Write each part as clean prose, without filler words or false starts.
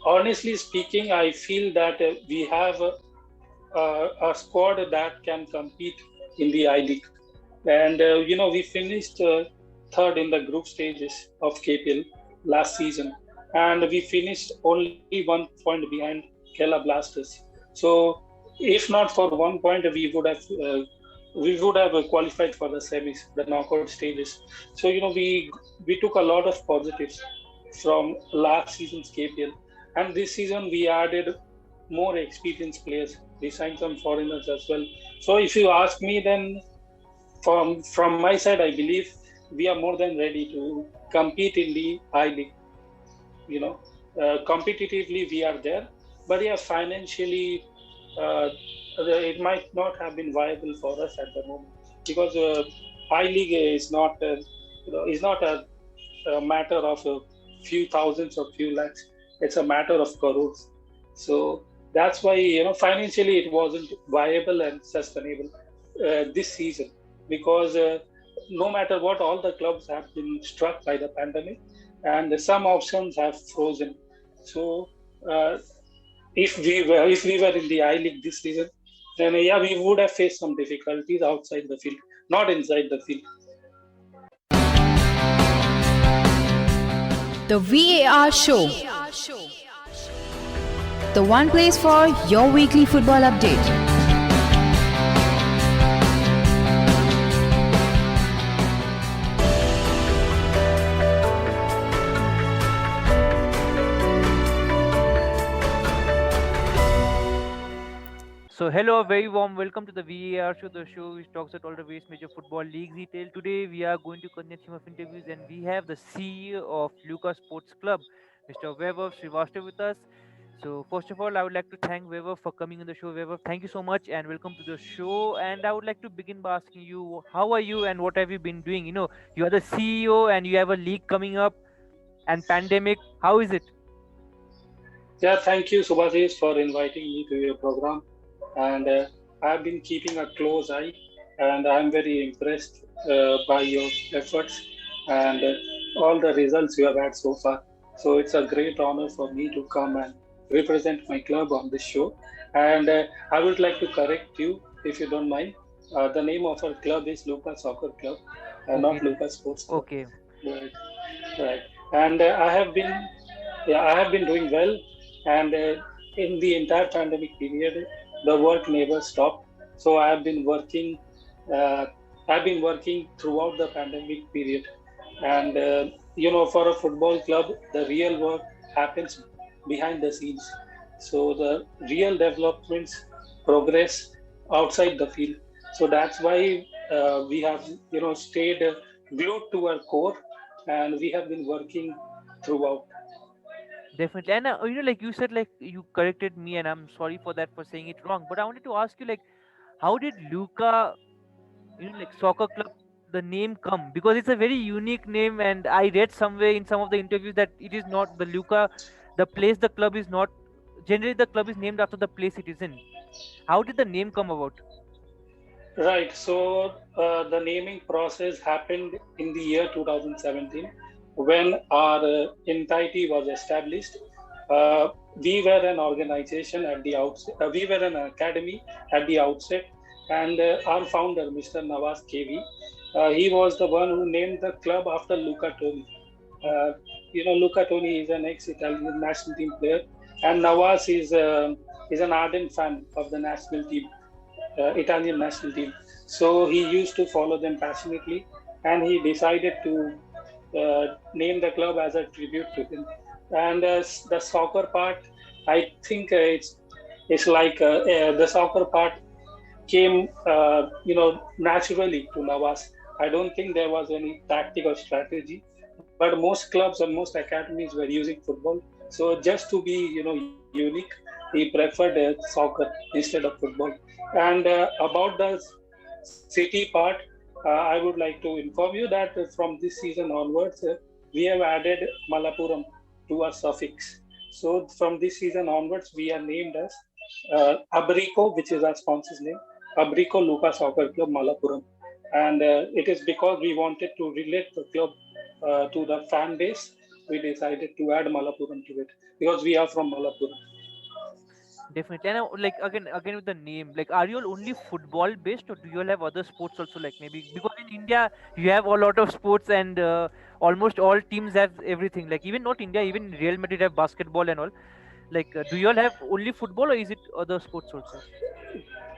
honestly speaking, I feel that we have a squad that can compete in the I League. And we finished third in the group stages of KPL last season, and we finished only 1 point behind Kerala Blasters. So, if not for 1 point, we would have qualified for the semis, the knockout stages. So, we took a lot of positives from last season's KPL, and this season we added more experienced players. We signed some foreigners as well. So, if you ask me, then from my side, I believe we are more than ready to compete in the I League. You know, competitively we are there, but yeah, financially, uh, it might not have been viable for us at the moment because I League is not a matter of a few thousands or few lakhs. It's a matter of crores. So that's why financially it wasn't viable and sustainable this season because no matter what, all the clubs have been struck by the pandemic, and some options have frozen. So uh, if we were in the I League this season, then yeah, we would have faced some difficulties outside the field, not inside the field. The VAR Show, the one place for your weekly football update. So, hello, a very warm welcome to the VAR show, the show which talks about all the various major football leagues detail. Today, we are going to continue theme of interviews, and we have the CEO of Lucas Sports Club, Mr. Vaibhav Srivastava, with us. So, first of all, I would like to thank Vaibhav for coming on the show. Vaibhav, thank you so much, and welcome to the show. And I would like to begin by asking you, how are you, and what have you been doing? You are the CEO, and you have a league coming up, and pandemic. How is it? Yeah, thank you, Subhasish, for inviting me to your program. And I've been keeping a close eye, and I'm very impressed by your efforts and all the results you have had so far. So it's a great honor for me to come and represent my club on this show. And I would like to correct you, if you don't mind. The name of our club is Lucas Soccer Club, not Okay, Lucas Sports Club. okay. Right, right. And yeah, I have been doing well, and in the entire pandemic period, the work never stopped. So uh, I've been working throughout the pandemic period, and for a football club, the real work happens behind the scenes. So the real developments progress outside the field. So that's why we have stayed glued to our core, and we have been working throughout. Definitely. And like you said, like you corrected me, and I'm sorry for that for saying it wrong. But I wanted to ask you, like, how did Luca, like soccer club, the name come? Because it's a very unique name, and I read somewhere in some of the interviews that it is not the Luca, the place the club is not. Generally, the club is named after the place it is in. How did the name come about? Right. So the naming process happened in the year 2017 when our entity was established. We were an organization at the outset. We were an academy at the outset, and our founder, Mr. Nawaz KV, he was the one who named the club after Luca Toni. Uh, Luca Toni is an ex-Italian national team player, and Nawaz is an ardent fan of the national team, Italian national team. So he used to follow them passionately, and he decided to name the club as a tribute to him. And the soccer part, I think it's like the soccer part came, naturally to Nawaz. I don't think there was any tactic or strategy, but most clubs and most academies were using football. So just to be, unique, he preferred soccer instead of football. And about the city part, I would like to inform you that from this season onwards, we have added Malapuram to our suffix. So from this season onwards, we are named as Abrico, which is our sponsor's name, Abrico Luca Soccer Club Malapuram. And it is because we wanted to relate the club to the fan base we decided to add Malappuram to it because we are from Malappuram. Definitely. And like again with the name, like are you all only football based, or do you all have other sports also? Like maybe because in India you have a lot of sports, and almost all teams have everything. Like even not India, even Real Madrid have basketball and all. Like do you all have only football, or is it other sports also?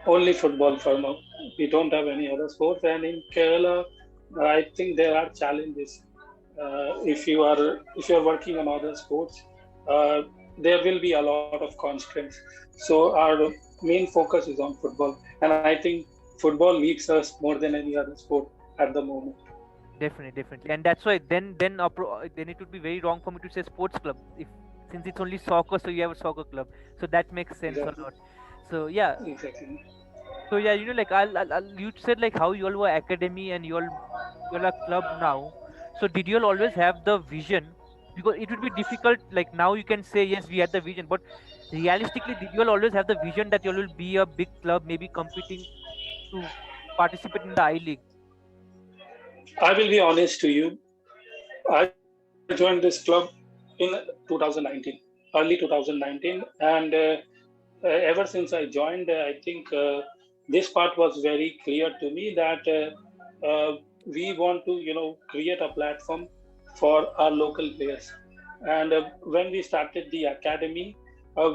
Only football for now. We don't have any other sports. And in Kerala, I think there are challenges. If you are working on other sports, uh, there will be a lot of constraints. So our main focus is on football, and I think football leads us more than any other sport at the moment. Definitely, and that's why then it would be very wrong for me to say sports club if since it's only soccer, so you have a soccer club, so that makes sense a Exactly. lot. So yeah, Exactly. like you said like how you all were academy and you all are club now. So did you all always have the vision? Because it would be difficult. Like now you can say yes, we had the vision, but realistically, did you all always have the vision that you all will be a big club, maybe competing to participate in the I League? I will be honest to you. I joined this club in 2019, early 2019, and ever since I joined, I think this part was very clear to me that we want to, create a platform for our local players. And when we started the academy,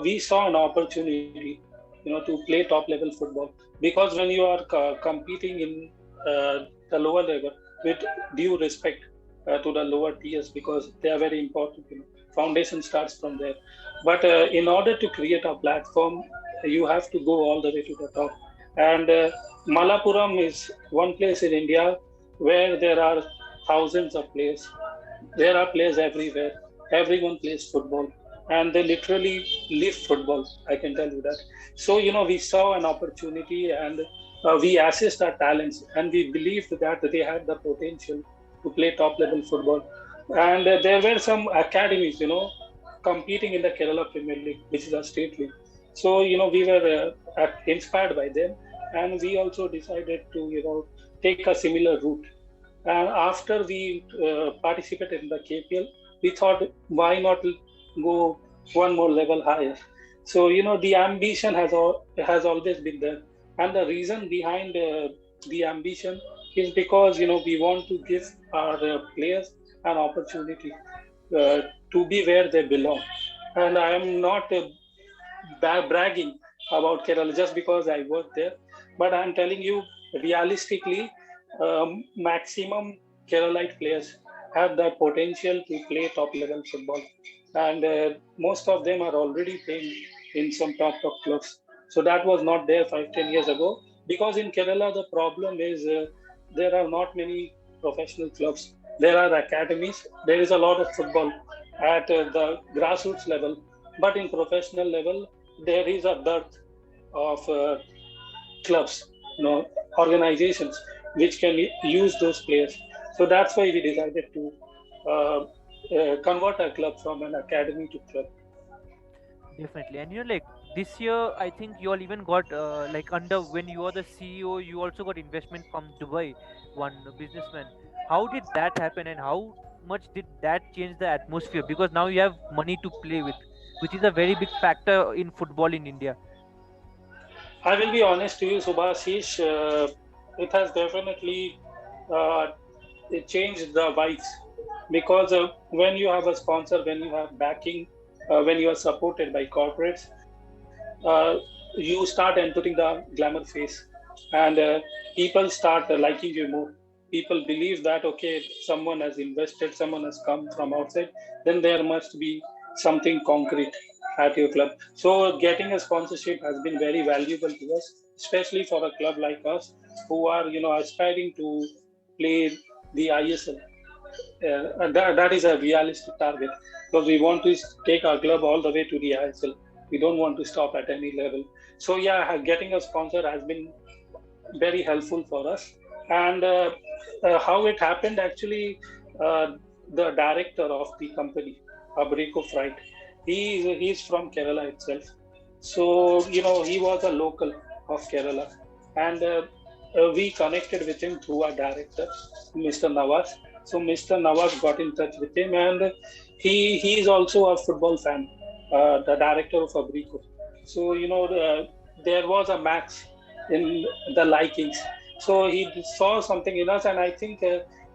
we saw an opportunity, to play top level football. Because when you are competing in the lower level, with due respect to the lower tiers, because they are very important, foundation starts from there. But in order to create a platform, you have to go all the way to the top. And Malappuram is one place in India where there are thousands of players. There are players everywhere. Everyone plays football, and they literally live football. I can tell you that. So we saw an opportunity, and we assessed our talents, and we believed that they had the potential to play top level football. And there were some academies, competing in the Kerala Premier League, which is a state league. So we were inspired by them, and we also decided to take a similar route. And after we participated in the KPL, we thought, why not go one more level higher? So the ambition has always been there, and the reason behind the ambition is because we want to give our players an opportunity uh, to be where they belong. And I am not bragging about Kerala just because I work there, but I'm telling you realistically, maximum Keralite players have the potential to play top level football, and most of them are already playing in some top clubs. So that was not there 5-10 years ago, because in Kerala the problem is there are not many professional clubs. There are academies. There is a lot of football at the grassroots level, but in professional level there is a dearth of clubs, organizations which can use those players. So that's why we decided to convert our club from an academy to club. Definitely, and like this year, I think you all even got like under when you are the CEO, you also got investment from Dubai, one businessman. How did that happen, and how much did that change the atmosphere? Because now you have money to play with, which is a very big factor in football in India. I will be honest to you, Subhashish. It has definitely uh, it changed the vibes, because when you have a sponsor, when you have backing, when you are supported by corporates, you start entering the glamour phase, and people start liking you more. People believe that, okay, someone has invested, someone has come from outside, then there must be something concrete at your club. So getting a sponsorship has been very valuable to us, especially for a club like us who are aspiring to play the ISL. That is a realistic target, because we want to take our club all the way to the ISL. We don't want to stop at any level. So yeah, getting a sponsor has been very helpful for us. And how it happened actually, the director of the company, Abriko Fright, he's from Kerala itself. So he was a local of Kerala, and we connected with him through our director, Mr. Nawaz. So Mr. Nawaz got in touch with him, and he is also a football fan, the director of Abrico. So there was a match in the likings. So he saw something in us, and I think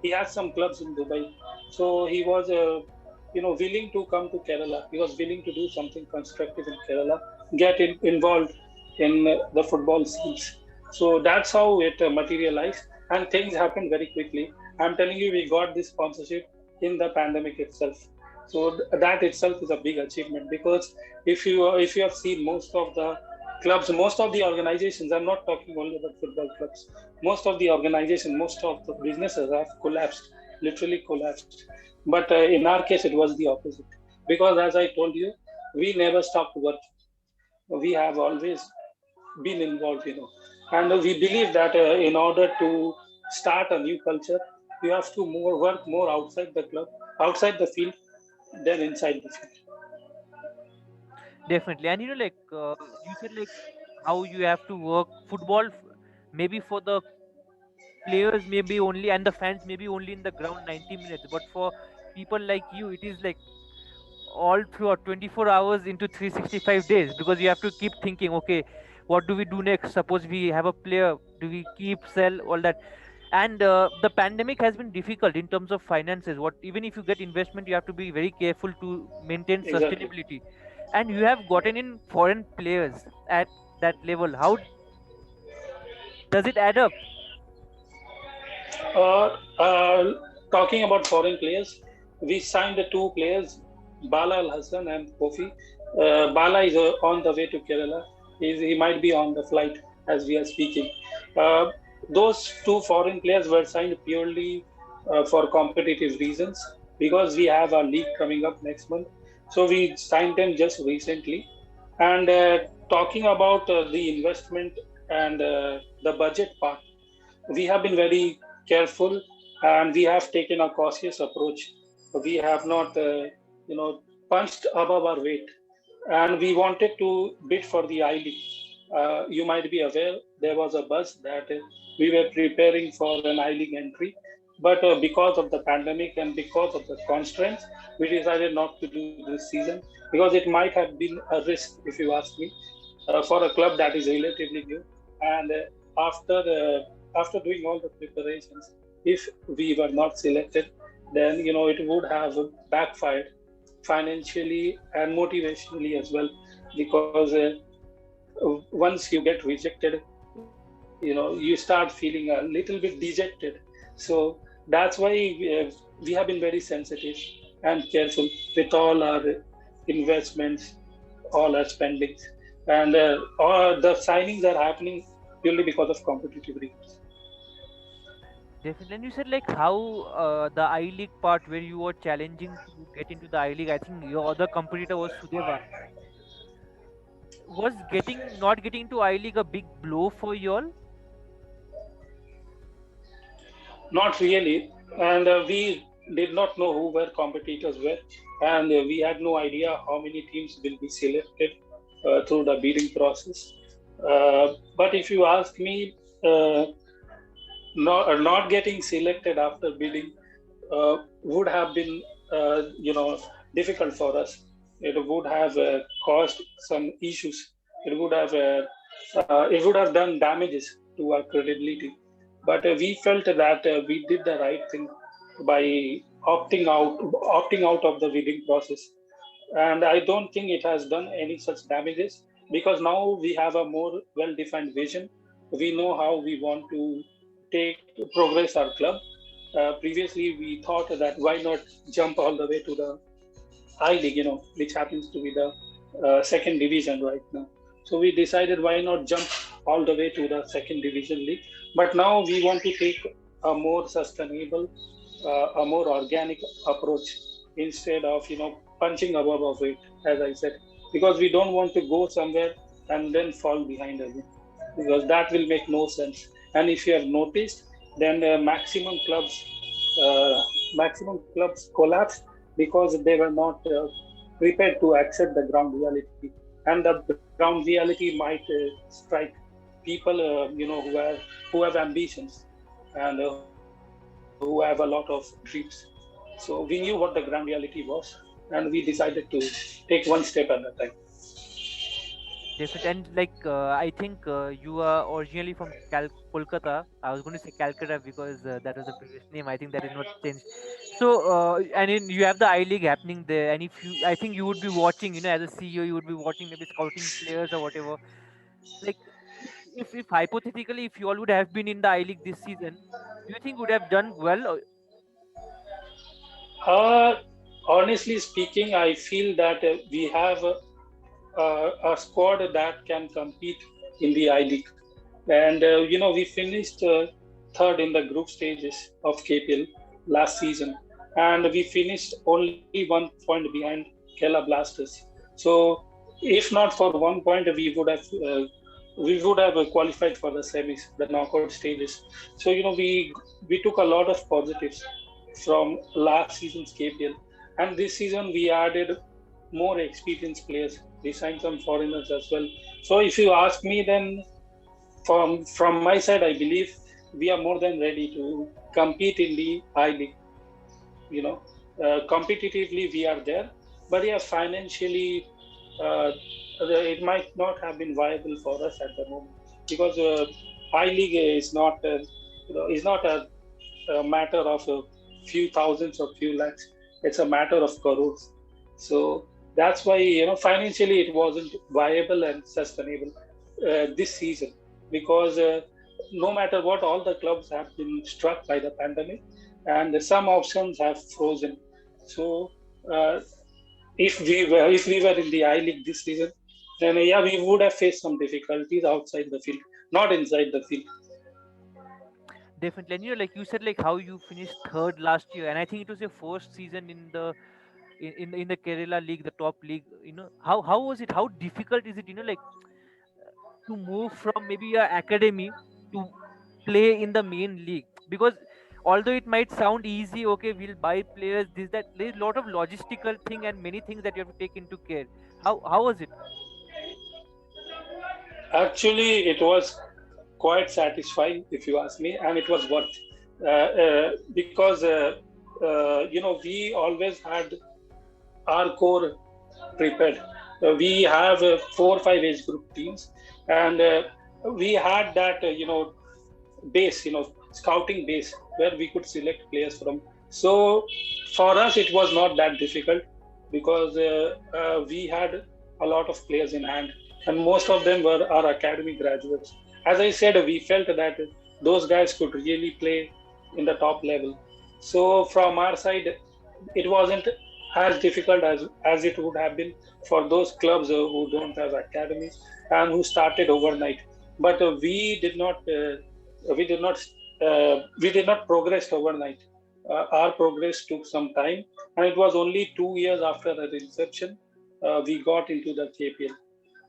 he has some clubs in Dubai. So he was willing to come to Kerala. He was willing to do something constructive in Kerala, get involved in the football scenes. So that's how it materialized, and things happened very quickly. I'm telling you, we got this sponsorship in the pandemic itself. So that itself is a big achievement, because if you have seen most of the clubs, most of the organizations, I'm not talking only about football clubs, most of the organization, most of the businesses have collapsed, literally collapsed. But in our case, it was the opposite, because as I told you, we never stopped working. We have always been involved, and we believe that in order to start a new culture, you have to work more outside the club, outside the field, than inside the field. Definitely. And you said like how you have to work football, maybe for the players, maybe only, and the fans, maybe only in the ground 90 minutes. But for people like you, it is like all throughout 24 hours into 365 days, because you have to keep thinking, okay, what do we do next? Suppose we have a player, do we keep, sell, all that? And the pandemic has been difficult in terms of finances. What, even if you get investment, you have to be very careful to maintain Exactly. sustainability. And you have gotten in foreign players at that level. How does it add up? Uh, uh, Talking about foreign players, we signed the two players, Bala Al Hassan and Kofi. Bala is on the way to Kerala. He might be on the flight as we are speaking. Uh, those two foreign players were signed purely for competitive reasons, because we have a league coming up next month. So we signed them just recently. And talking about the investment and the budget part, we have been very careful, and we have taken a cautious approach. We have not, punched above our weight, and we wanted to bid for the I League. You might be aware there was a buzz that we were preparing for an I League entry, but because of the pandemic and because of the constraints, we decided not to do this season, because it might have been a risk, if you ask me, for a club that is relatively new. And after doing all the preparations, if we were not selected, then it would have backfired financially and motivationally as well, because once you get rejected, you start feeling a little bit dejected. So that's why we have been very sensitive and careful with all our investments, all our spendings, and all the signings are happening purely because of competitive reasons. Definitely. And you said like how the I League part, where you were challenging to get into the I League, I think your other competitor was Sudeva. Was getting not getting into I League a big blow for you all? Not really, and we did not know who were competitors were, and we had no idea how many teams will be selected through the bidding process. But if you ask me, not getting selected after bidding would have been, difficult for us. It would have caused some issues. It would have done damages to our credibility. But we felt that we did the right thing by opting out of the bidding process, and I don't think it has done any such damages, because now we have a more well-defined vision. We know how we want to progress our club. Previously, we thought that why not jump all the way to the I League, which happens to be the second division right now. So we decided why not jump all the way to the second division league. But now we want to take a more sustainable, a more organic approach, instead of punching above our weight, as I said, because we don't want to go somewhere and then fall behind again, because that will make no sense. And if you have noticed, then uh, maximum clubs collapsed because they were not prepared to accept the ground reality, and the ground reality might strike people, who have ambitions, and who have a lot of dreams. So we knew what the ground reality was, and we decided to take one step at a time. Definitely, and I think you are originally from Kolkata. I was going to say Calcutta because that was the previous name. I think that is not changed. So, and you have the I League happening there, and if you, I think you would be watching, as a CEO, you would be watching, maybe scouting players or whatever. Like, if hypothetically, if you all would have been in the I League this season, do you think would have done well? Uh, Honestly speaking, I feel that we have a squad that can compete in the I League. And we finished third in the group stages of KPL last season, and we finished only 1 point behind Kerala Blasters. So, if not for 1 point, we would have qualified for the semis, the knockout stages. So we took a lot of positives from last season's KPL, and this season we added more experienced players. We signed some foreigners as well. So if you ask me, then from my side, I believe we are more than ready to compete in the I League. You know, competitively we are there, but yeah, financially, uh, it might not have been viable for us at the moment because I League is not a matter of a few thousands or few lakhs. It's a matter of crores. So that's why financially it wasn't viable and sustainable this season because no matter what, all the clubs have been struck by the pandemic, and some options have frozen. So uh, if we were in the I League this season, then yeah, we would have faced some difficulties outside the field, not inside the field. Definitely, and like you said, like how you finished third last year, and I think it was your first season in the in the Kerala league, the top league. How was it? How difficult is it? To move from maybe your academy to play in the main league, because although it might sound easy, okay, we'll buy players, this that, there's a lot of logistical thing and many things that you have to take into care. How was it? Actually, it was quite satisfying, if you ask me, and it was worth because we always had our core prepared. We have 4 or 5 age group teams, and we had that base, scouting base where we could select players from. So for us, it was not that difficult because we had a lot of players in hand, and most of them were our academy graduates. As I said, we felt that those guys could really play in the top level. So from our side, it wasn't as difficult as it would have been for those clubs who don't have academies and who started overnight. But we did not progress overnight. Our progress took some time, and it was only 2 years after our inception we got into the KPL.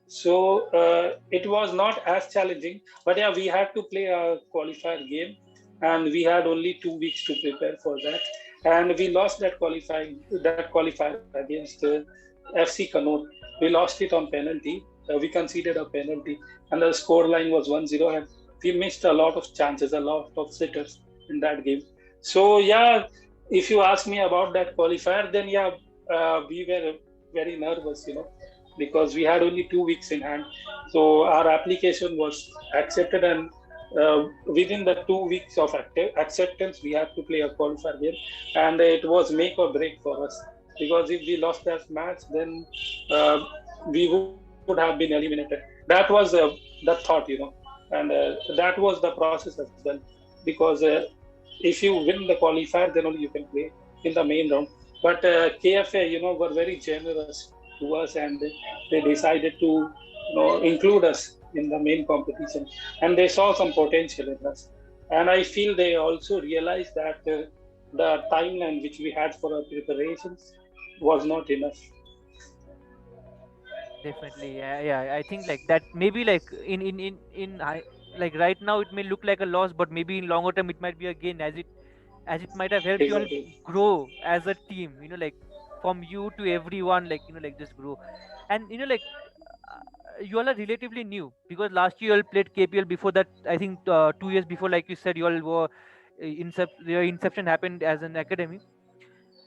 So it was not as challenging, but yeah, we had to play a qualifier game, and we had only 2 weeks to prepare for that, and we lost that qualifier against FC Kannur. We lost it on penalty. We conceded a penalty, and the score line was 1-0, and we missed a lot of chances, a lot of sitters in that game. So yeah, if you ask me about that qualifier, then yeah, we were very nervous, because we had only 2 weeks in hand. So our application was accepted, and within the 2 weeks of acceptance, we had to play a qualifier game, and it was make or break for us. Because if we lost that match, then uh, we would have been eliminated. That was the thought, and that was the process as well. Because if you win the qualifier, then only you can play in the main round. But KFA, were very generous to us, and they decided to, include us in the main competition, and they saw some potential in us. And I feel they also realized that the timeline which we had for our preparations was not enough. Definitely, yeah. I think like that. Maybe like like right now it may look like a loss, but maybe in longer term it might be a gain, as it might have helped you all Exactly. grow as a team. Like from you to everyone, like like just grow, and you all are relatively new because last year you all played KPL. Before that, I think 2 years before, like you said, you all were your inception happened as an academy.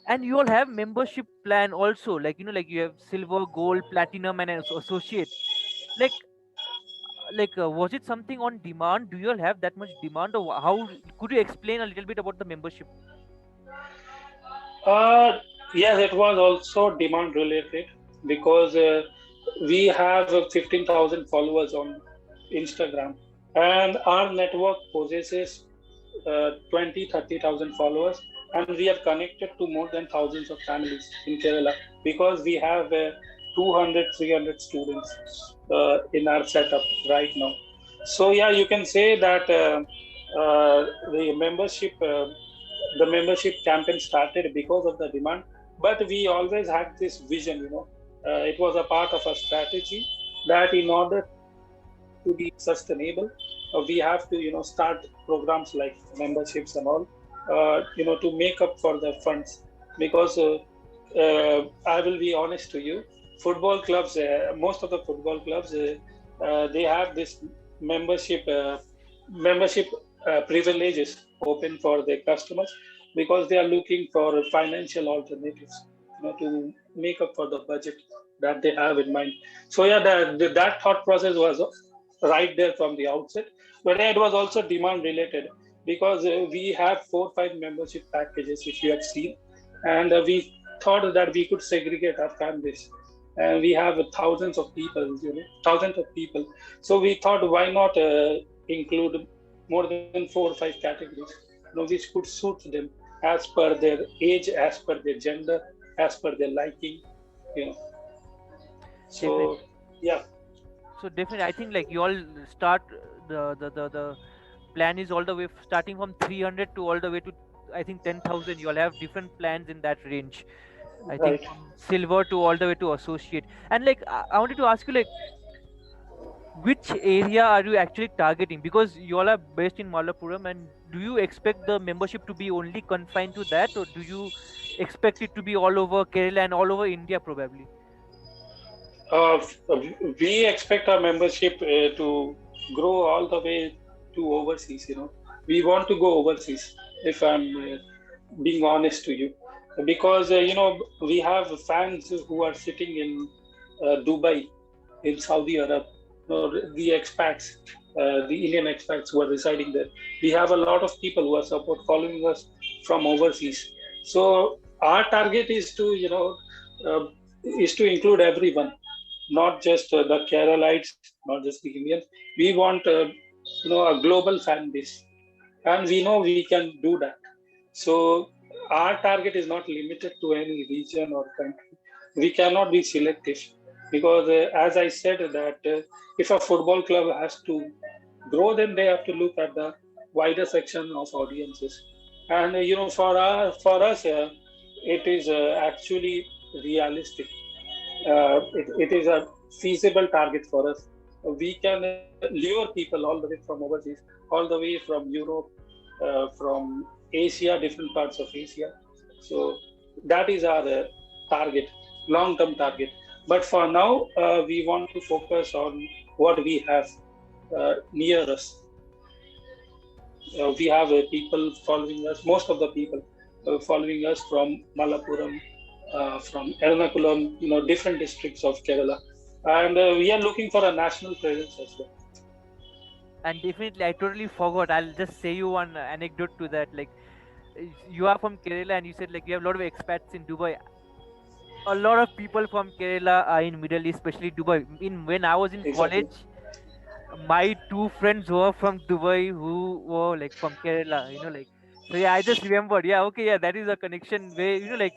And you all have membership plan also, like like you have silver, gold, platinum, and associate. Like like was it something on demand? Do you all have that much demand, or how could you explain a little bit about the membership? Uh, yes, it was also demand related because we have 15,000 followers on Instagram, and our network possesses 20, 30,000 followers, and we are connected to more than thousands of families in Kerala because we have 200, 300 students in our setup right now. So yeah, you can say that the membership. The membership campaign started because of the demand, but we always had this vision, it was a part of our strategy that in order to be sustainable, we have to, start programs like memberships and all, to make up for the funds. Because I will be honest to you, football clubs, most of the football clubs, they have this membership membership privileges open for their customers because they are looking for financial alternatives, to make up for the budget that they have in mind. So yeah, that thought process was right there from the outset, but it was also demand related because we have 4 5 membership packages if you have seen, and we thought that we could segregate our fan base, and we have thousands of people, thousands of people. So we thought, why not include more than 4 or 5 categories, which could suit them as per their age, as per their gender, as per their liking, you know. So Definitely. yeah, So definitely, I think like you all start the plan is all the way starting from 300 to all the way to, I think, 10,000. You all have different plans in that range. I think right. from silver to all the way to associate. And like I wanted to ask you, like, which area are you actually targeting? Because you all are based in Malapuram, and do you expect the membership to be only confined to that, or do you expect it to be all over Kerala and all over India probably? Uh, we expect our membership to grow all the way to overseas. We want to go overseas. If I'm being honest to you, because we have fans who are sitting in Dubai, in Saudi Arab, the expats, the Indian expats who are residing there. We have a lot of people who are support following us from overseas. So our target is to, include everyone, not just the Keralites, not just the Indians. We want, a global fan base, and we know we can do that. So our target is not limited to any region or country. We cannot be selective because, as I said, that if a football club has to grow, then they have to look at the wider section of audiences. And for us, it is actually realistic. It is a feasible target for us. We can lure people all the way from overseas, all the way from Europe, from Asia, different parts of Asia. So that is our target, long-term target. But for now, we want to focus on what we have near us. We have people following us, most of the people following us from Malappuram, from Ernakulam, different districts of Kerala. And we are looking for a national presence as well. And definitely, I totally forgot. I'll just say you one anecdote to that. Like, you are from Kerala, and you said like you have a lot of expats in Dubai. A lot of people from Kerala are in Middle East, especially Dubai. In when I was in Exactly. college, my two friends were from Dubai who were like from Kerala. Like, so yeah, I just remembered. Yeah, okay, yeah, that is a connection where like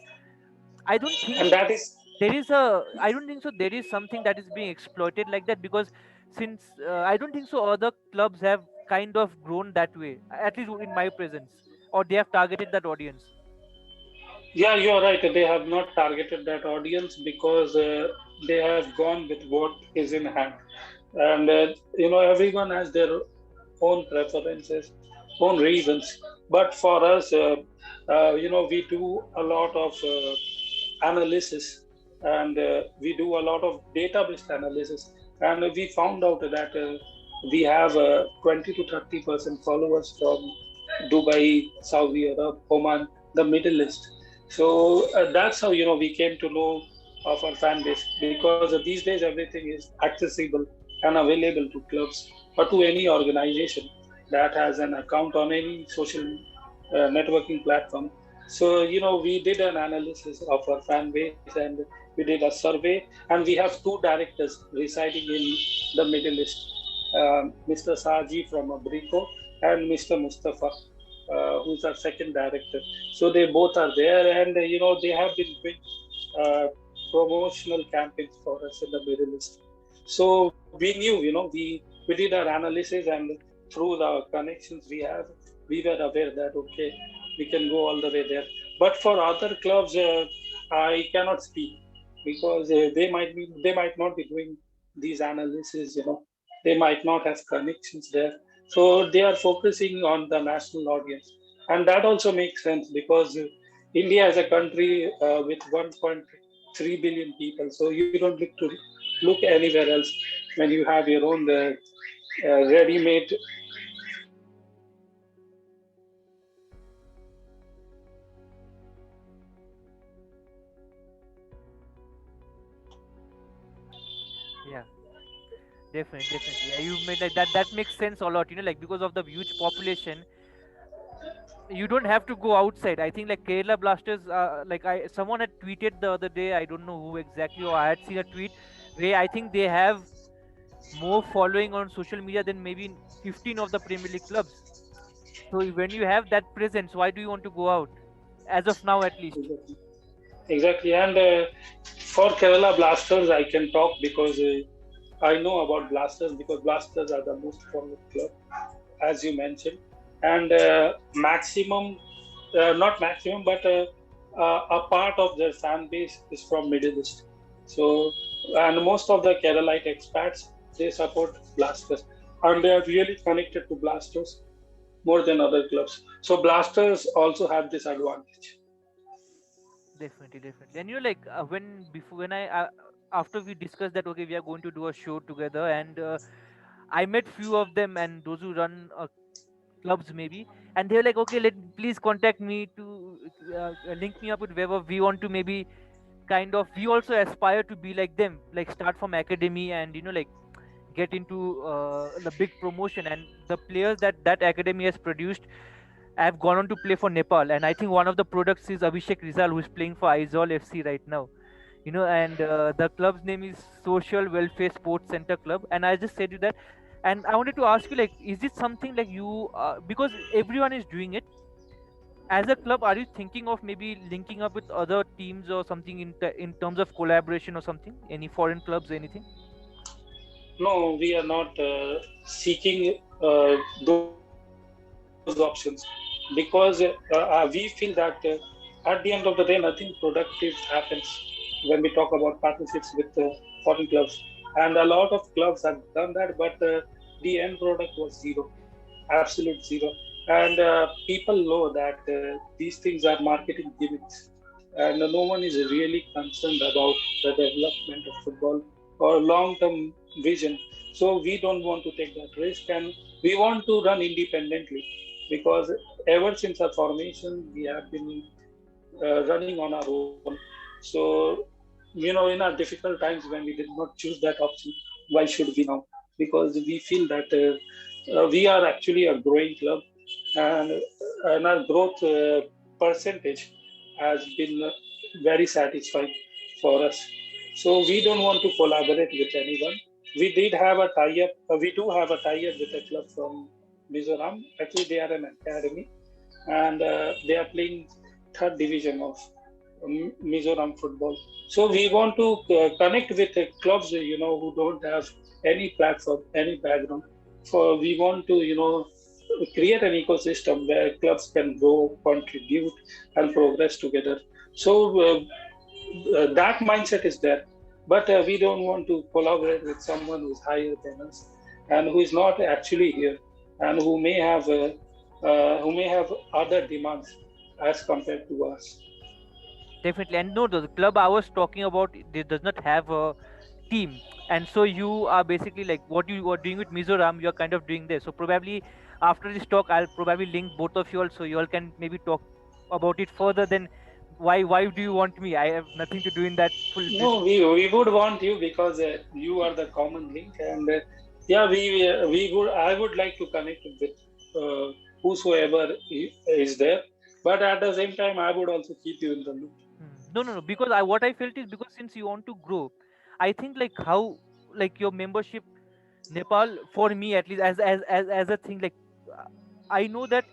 I don't think And so. that is, There is a. I don't think so. There is something that is being exploited like that because since I don't think so, other clubs have kind of grown that way. At least in my presence, or they have targeted that audience. yeah, you're right. They have not targeted that audience because they have gone with what is in hand. And, everyone has their own preferences, own reasons. But for us, we do a lot of analysis, and we do a lot of data-based analysis, and we found out that we have 20 to 30% followers from Dubai, Saudi Arab, Oman, the Middle East. So that's how we came to know of our fan base, because these days everything is accessible and available to clubs or to any organization that has an account on any social networking platform. So we did an analysis of our fan base, and we did a survey, and we have two directors residing in the Middle East, Mr. Saji from Abrico and Mr. Mustafa, who's our second director. So they both are there, and they have been doing uh, promotional campaigns for us in the Middle East. So we knew, we did our analysis, and through the connections we have, we were aware that okay, we can go all the way there. But for other clubs, I cannot speak, because they might not be doing these analysis. They might not have connections there, so they are focusing on the national audience, and that also makes sense, because India is a country with 1.3 billion people, so you don't need to look anywhere else when you have your own ready-made. Yeah, definitely. Yeah, you made like that. That makes sense a lot. Like because of the huge population, you don't have to go outside. I think like Kerala Blasters, like someone had tweeted the other day. I don't know who exactly, or I had seen a tweet where I think they have more following on social media than maybe 15 of the Premier League clubs. So when you have that presence, why do you want to go out? As of now, at least. Exactly. And for Kerala Blasters, I can talk, because I know about Blasters, because Blasters are the most followed club, as you mentioned, and maximum, not maximum, but a part of their fan base is from Middle East. So, and most of the Keralite expats, they support Blasters, and they are really connected to Blasters more than other clubs. So Blasters also have this advantage. Definitely. And like when I after we discussed that okay we are going to do a show together, and I met few of them and those who run clubs maybe, and they're like okay let please contact me to link me up with whoever we want to maybe kind of we also aspire to be like them, like start from academy and like get into the big promotion, and the players that academy has produced have gone on to play for Nepal, and I think one of the products is Abhishek Rizal, who is playing for Aizawl FC right now. And the club's name is Social Welfare Sports Center Club. And I just said you that, and I wanted to ask you, like, is it something like you, because everyone is doing it as a club? Are you thinking of maybe linking up with other teams or something in terms of collaboration or something? Any foreign clubs, anything? No, we are not seeking those options, because we feel that at the end of the day, nothing productive happens when we talk about partnerships with foreign clubs. And a lot of clubs have done that, but the end product was zero, absolute zero. And people know that these things are marketing gimmicks, and no one is really concerned about the development of football or long-term vision. So we don't want to take that risk, and we want to run independently, because ever since our formation, we have been running on our own. So, in our difficult times when we did not choose that option, why should we now? Because we feel that we are actually a growing club, and, our growth percentage has been very satisfying for us. So we don't want to collaborate with anyone. We did have a tie-up. We do have a tie-up with a club from Mizoram. Actually, they are an academy, and they are playing third division of Mizoram football. So we want to connect with clubs, who don't have any platform, any background. So we want to, create an ecosystem where clubs can grow, contribute, and progress together. So that mindset is there, but we don't want to collaborate with someone who's higher than us and who is not actually here, and who may have other demands as compared to us. Definitely. And no, the club I was talking about, they does not have a team. And so you are basically like what you are doing with Mizoram, you are kind of doing this. So probably after this talk, I'll probably link both of you all so you all can maybe talk about it further. Then why do you want me? I have nothing to do in that full this. No, we would want you because you are the common link, and yeah, we would. I would like to connect with whosoever is there, but at the same time, I would also keep you in the loop. No, because I what I felt is because since you want to grow, I think like how like your membership Nepal for me at least as a thing like uh, I know that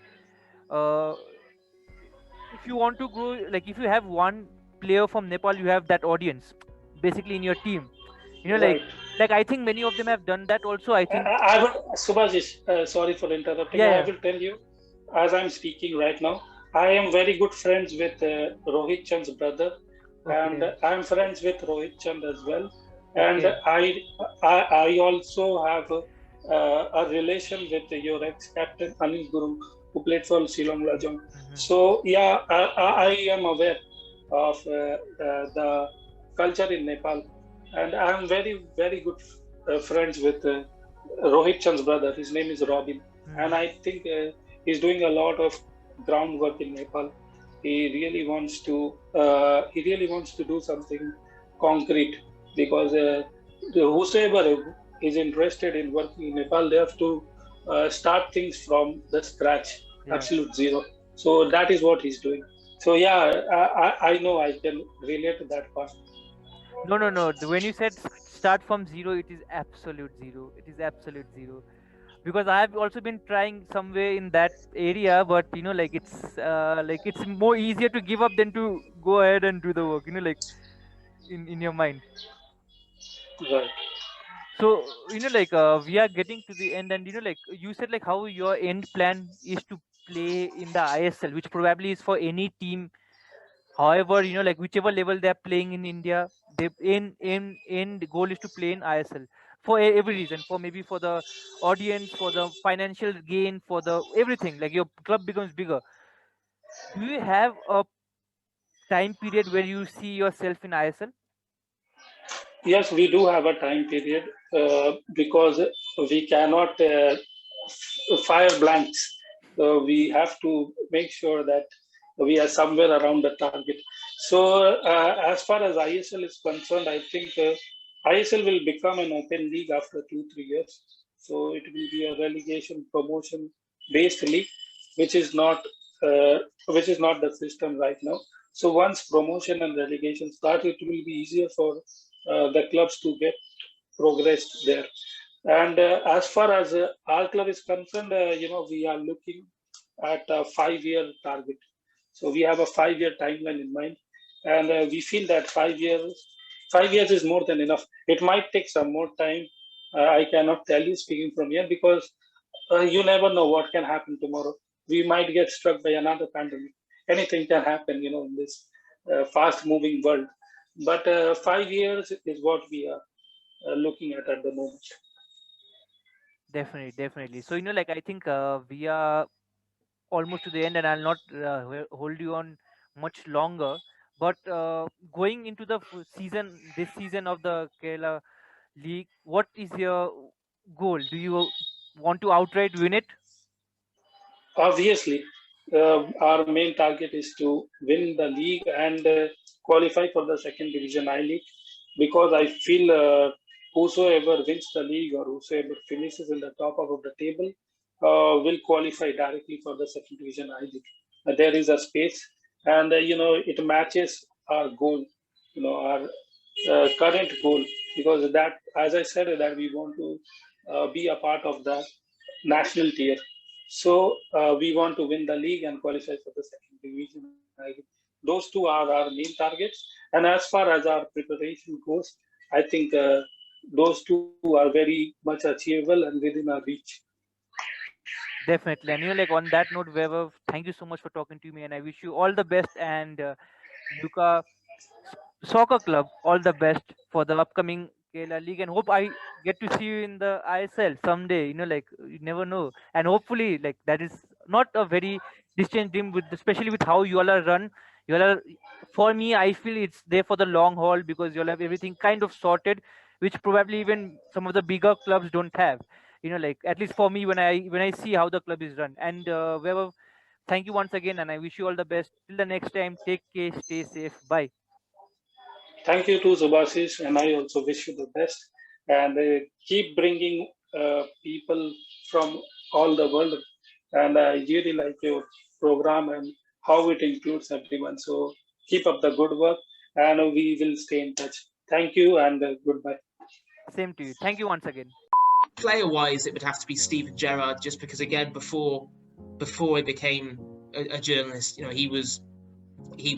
uh, if you want to grow like if you have one player from Nepal you have that audience basically in your team, you know, Right. like I think many of them have done that also. I think I would, Subhashish, sorry for interrupting. yeah, I yeah. will tell you, as I'm speaking right now, I am very good friends with Rohit Chand's brother, and Okay, I'm friends with Rohit Chand as well. And okay. I also have a relation with your ex-captain Anil Guru, who played for Shillong Lajong. Hmm. So yeah, I am aware of the culture in Nepal, and I'm very good friends with Rohit Chand's brother. His name is Robin, and Hmm. I think he's doing a lot of groundwork in Nepal. He really wants to do something concrete because whosoever is interested in working in Nepal, they have to start things from the scratch, Yeah. absolute zero. So that is what he's doing. So yeah, I know I can relate to that part. No. When you said start from zero, it is absolute zero. It is absolute zero. Because I have also been trying somewhere in that area, but you know, like it's more easier to give up than to go ahead and do the work. You know, like in your mind. Right. So you know, like we are getting to the end, and you know, like you said, like how your end plan is to play in the ISL, which probably is for any team. However, you know, like whichever level they are playing in India, they end goal is to play in ISL for every reason. For maybe for the audience, for the financial gain, for the everything. Like your club becomes bigger. Do you have a time period where you see yourself in ISL? Yes, we do have a time period because we cannot fire blanks. So we have to make sure that we are somewhere around the target. So as far as ISL is concerned, I think ISL will become an open league after 2 3 years. So it will be a relegation promotion based league, which is not uh, which is not the system right now. So once promotion and relegation start, it will be easier for the clubs to get progressed there. And as far as our club is concerned, we are looking at a 5 year target. So we have a 5 year timeline in mind, and we feel that 5 years is more than enough. It might take some more time. I cannot tell you speaking from here because you never know what can happen tomorrow. We might get struck by another pandemic. Anything can happen, in this fast-moving world. But 5 years is what we are looking at the moment. Definitely, definitely. So you know, like I think we are almost to the end, and I'll not hold you on much longer. But going into the season, this season of the Kerala League, what is your goal? Do you want to outright win it? Obviously, our main target is to win the league and qualify for the second division I League because I feel whosoever wins the league or whosoever finishes in the top of the table will qualify directly for the second division I League. There is a space, and it matches our goal, our current goal, because that, as I said, that we want to be a part of the national tier. So we want to win the league and qualify for the second division. Those two are our main targets. And as far as our preparation goes, I think those two are very much achievable and within our reach. Definitely. And you know, like on that note, Weber, thank you so much for talking to me, and I wish you all the best. And Luca Soccer Club, all the best for the upcoming Kerala League, and hope I get to see you in the ISL someday. You know, like you never know, and hopefully, like that is not a very distant dream, with especially with how you all are run. You all are, for me, I feel it's there for the long haul because you all have everything kind of sorted, which probably even some of the bigger clubs don't have. You know, like at least for me, when I see how the club is run, and wherever Thank you once again, and I wish you all the best. Till the next time, take care, stay safe. Bye. Thank you to Subhasish, and I also wish you the best. And keep bringing people from all the world. And I really like your program and how it includes everyone. So keep up the good work, and we will stay in touch. Thank you, and goodbye. Same to you. Thank you once again. Player-wise, it would have to be Steven Gerrard, just because again, before he became a journalist, he was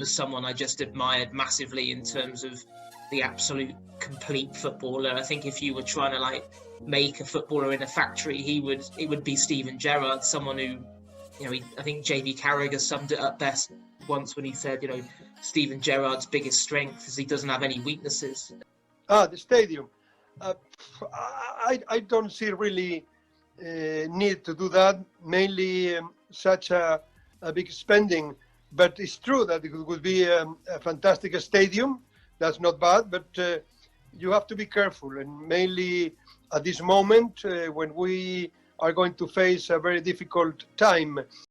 someone I just admired massively in terms of the absolute complete footballer. I think if you were trying to make a footballer in a factory, it would be Steven Gerrard, someone who, I think JB Carragher summed it up best once when he said, Steven Gerrard's biggest strength is he doesn't have any weaknesses. The stadium. I don't see really need to do that, mainly such a big spending. But it's true that it would be a fantastic stadium. That's not bad, but you have to be careful. And mainly at this moment when we are going to face a very difficult time.